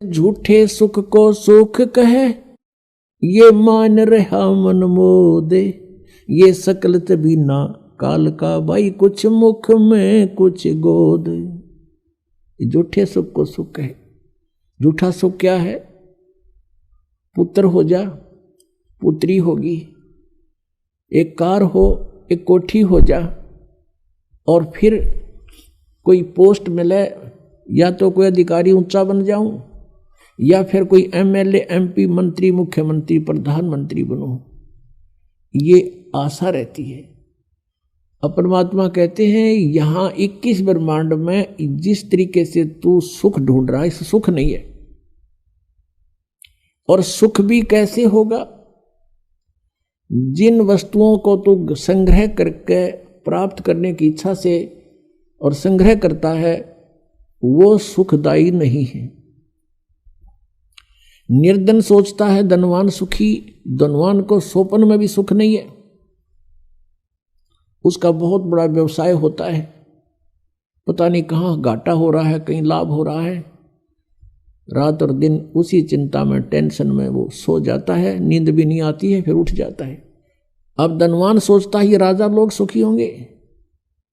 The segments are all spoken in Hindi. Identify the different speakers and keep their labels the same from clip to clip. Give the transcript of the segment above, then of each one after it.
Speaker 1: झूठे सुख को सुख कहे, ये मान रहा मन मोदे। ये सकल तबीना काल का भाई, कुछ मुख में कुछ गोद। झूठे सुख को सुख कहे। झूठा सुख क्या है? पुत्र हो जा, पुत्री होगी, एक कार हो, एक कोठी हो जा, और फिर कोई पोस्ट मिले, या तो कोई अधिकारी ऊंचा बन जाऊं, या फिर कोई एमएलए, एमपी, मंत्री, मुख्यमंत्री, प्रधानमंत्री बनूं, ये आशा रहती है। परमात्मा कहते हैं यहां 21 ब्रह्मांड में जिस तरीके से तू सुख ढूंढ रहा है, इस सुख नहीं है। और सुख भी कैसे होगा? जिन वस्तुओं को तू संग्रह करके प्राप्त करने की इच्छा से और संग्रह करता है, वो सुखदायी नहीं है। निर्धन सोचता है धनवान सुखी, धनवान को सोपन में भी सुख नहीं है। उसका बहुत बड़ा व्यवसाय होता है, पता नहीं कहाँ घाटा हो रहा है, कहीं लाभ हो रहा है। रात और दिन उसी चिंता में, टेंशन में वो सो जाता है, नींद भी नहीं आती है, फिर उठ जाता है। अब धनवान सोचता है ये राजा लोग सुखी होंगे,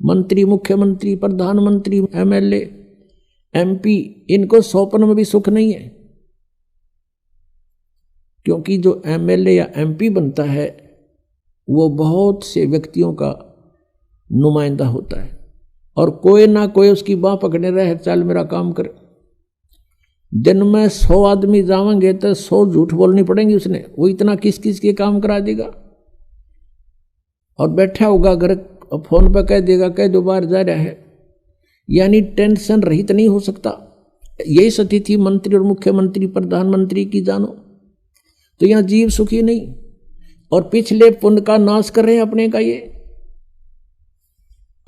Speaker 1: मंत्री, मुख्यमंत्री, प्रधानमंत्री, एमएलए, एमपी, इनको सोपन में भी सुख नहीं है। क्योंकि जो एमएलए या एमपी बनता है वो बहुत से व्यक्तियों का नुमाइंदा होता है, और कोई ना कोई उसकी बाह पकड़ने रहे, चल मेरा काम कर। दिन में 100 आदमी जावेंगे तो 100 झूठ बोलनी पड़ेंगी उसने, वो इतना किस किस के काम करा देगा। और बैठा होगा घर, फोन पर कह देगा, कह दो बार जा रहा है, यानी टेंशन रहित नहीं हो सकता। यही स्थिति थी मंत्री और मुख्यमंत्री, प्रधानमंत्री की, जानो तो यहां जीव सुखी नहीं, और पिछले पुण्य का नाश कर रहे हैं अपने का ये।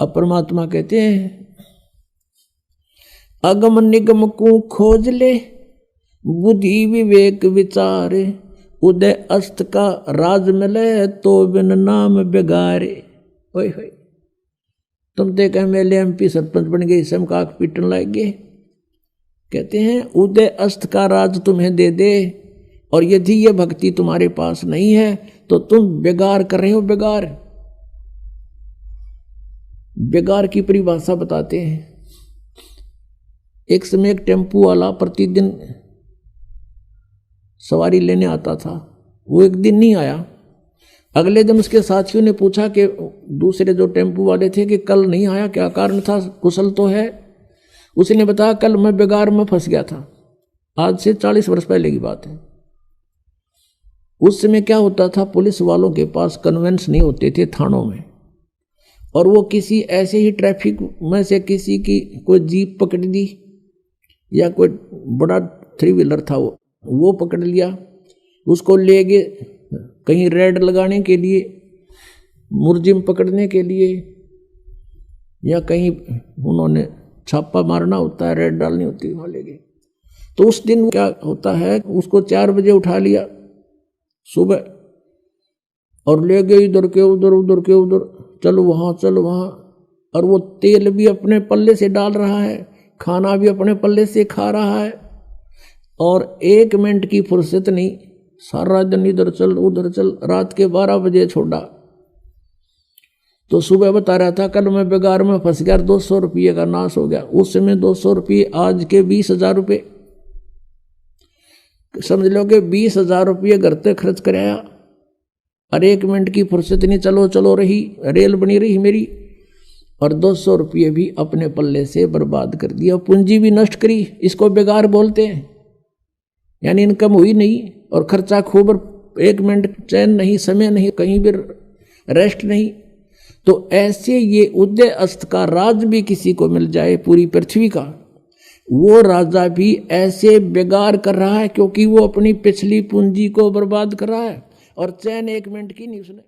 Speaker 1: अब परमात्मा कहते हैं अगम निगम को खोज ले, बुद्धि विवेक विचार, उदय अस्त का राज मिले तो बिन नाम बेगारे। ओए होए, तुम तो एक एमएलए, एमपी, सरपंच बन गए, इसम का पीटन लग गए। कहते हैं उदय अस्त का राज तुम्हें दे दे, और यदि यह भक्ति तुम्हारे पास नहीं है तो तुम बेगार कर रहे हो। बेगार, बेगार की परिभाषा बताते हैं। एक समय एक टेम्पू वाला प्रतिदिन सवारी लेने आता था, वो एक दिन नहीं आया। अगले दिन उसके साथियों ने पूछा कि दूसरे जो टेम्पू वाले थे कि कल नहीं आया, क्या कारण था, कुशल तो है? उसने बताया कल मैं बेगार में फंस गया था। आज से 40 वर्ष पहले की बात है। उस समय क्या होता था, पुलिस वालों के पास कन्वेंस नहीं होते थे थानों में, और वो किसी ऐसे ही ट्रैफिक में से किसी की कोई जीप पकड़ दी, या कोई बड़ा 3 व्हीलर था वो पकड़ लिया, उसको ले गए कहीं रेड लगाने के लिए, मुर्जिम पकड़ने के लिए, या कहीं उन्होंने छापा मारना होता है, रेड डालनी होती है, वहाँ ले गए। तो उस दिन क्या होता है, उसको 4 बजे उठा लिया सुबह, और ले गए इधर के उधर, उधर के उधर, चलो वहाँ चलो वहाँ। और वो तेल भी अपने पल्ले से डाल रहा है, खाना भी अपने पल्ले से खा रहा है, और 1 मिनट की फुर्सत नहीं, सारा दिन इधर चल उधर चल। रात के 12 बजे छोड़ा तो सुबह बता रहा था कल मैं बेगार में फंस गया, 200 रुपये का नाश हो गया। उस समय 200 रुपये आज के 20,000 रुपये, समझ लो कि 20,000 रुपये घर तक खर्च कराया, और 1 मिनट की फुर्सत नहीं, चलो चलो रही, रेल बनी रही मेरी, और 200 रुपये भी अपने पल्ले से बर्बाद कर दिया, पूंजी भी नष्ट करी। इसको बेगार बोलते हैं, यानी इनकम हुई नहीं और खर्चा खूब, 1 मिनट चैन नहीं, समय नहीं, कहीं भी रेस्ट नहीं। तो ऐसे ये उदय अस्त का राज भी किसी को मिल जाए पूरी पृथ्वी का, वो राजा भी ऐसे बेगार कर रहा है, क्योंकि वो अपनी पिछली पूंजी को बर्बाद कर रहा है, और चैन 1 मिनट की नहीं उसने।